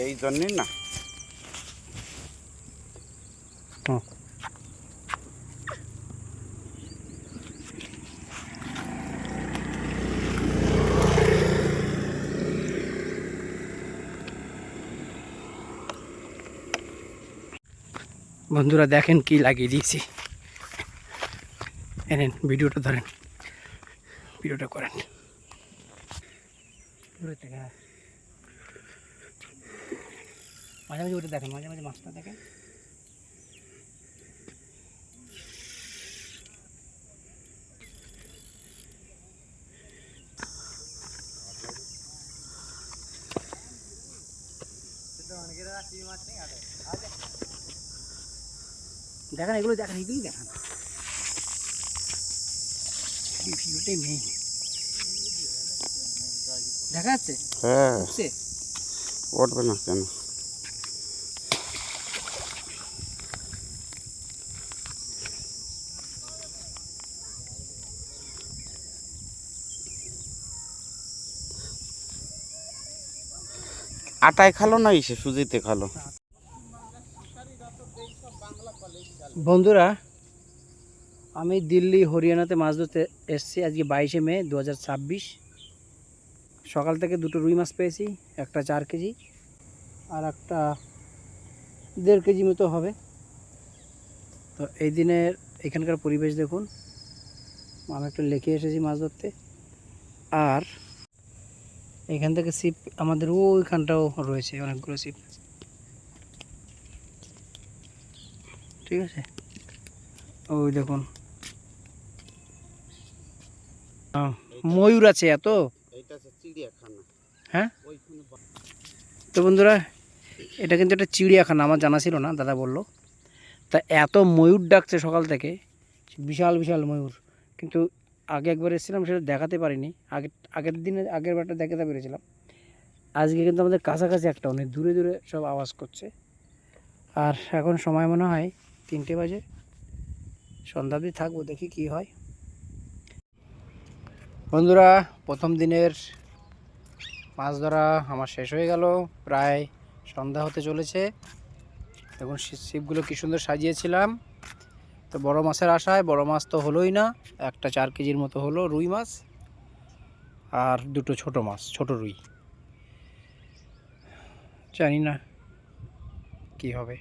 এই জন্যই না। বন্ধুরা দেখেন কি লাগিয়ে দিয়েছি। এনেন ভিডিওটা ধরেন, ভিডিওটা করেন। মাঝে মাঝে ওটা দেখেন, মাঝে মাঝে মাছটা দেখেন। দেখেন এগুলো, দেখেন এগুলি, দেখেন ভিডিওটাই মেইন। দেখা যাচ্ছে? হ্যাঁ, উঠছে? উঠবে না কেন? আটায় খালো না ইসে সুজিতে খালো? বন্ধুরা আমি দিল্লি হরিয়ানাতে মাছ ধরতে এসেছি। আজকে 22শে মে 2026। সকাল থেকে দুটো রুই মাছ পেয়েছি, একটা 4 কেজি আর একটা 1.5 কেজি মতো হবে। তো এই দিনের এখানকার পরিবেশ দেখুন। আমি একটু লেকে এসেছি মাছ ধরতে। আর এখান থেকে ছিপ আমাদের ওইখানটাও রয়েছে অনেকগুলো ছিপ, ঠিক আছে? ওই দেখুন ময়ূর আছে এত। হ্যাঁ তো বন্ধুরা, এটা কিন্তু একটা চিড়িয়াখানা, আমার জানা ছিল না, দাদা বলল। তা এত ময়ূর ডাকছে সকাল থেকে, বিশাল বিশাল ময়ূর। কিন্তু আগে একবার এসেছিলাম, সেটা দেখাতে পারিনি। আগের দিনে আগের বারটা দেখাতে পেরেছিলাম। আজকে কিন্তু আমাদের কাছাকাছি একটা, অনেক দূরে দূরে সব আওয়াজ করছে। আর এখন সময় মনে হয় 3টে বাজে, সন্ধ্যা অবধি থাকবো, দেখি কি হয়। বন্ধুরা প্রথম দিনের মাছ ধরা আমার শেষ হয়ে গেল, প্রায় সন্ধ্যা হতে চলেছে। দেখুন ছিপগুলো কি সুন্দর সাজিয়েছিলাম। তো বড় মাছের আশায়, বড় মাছ তো হলোই না। একটা 4 কেজির মতো হলো রুই মাছ, আর দুটো ছোট মাছ, ছোট রুই। জানি না কি হবে।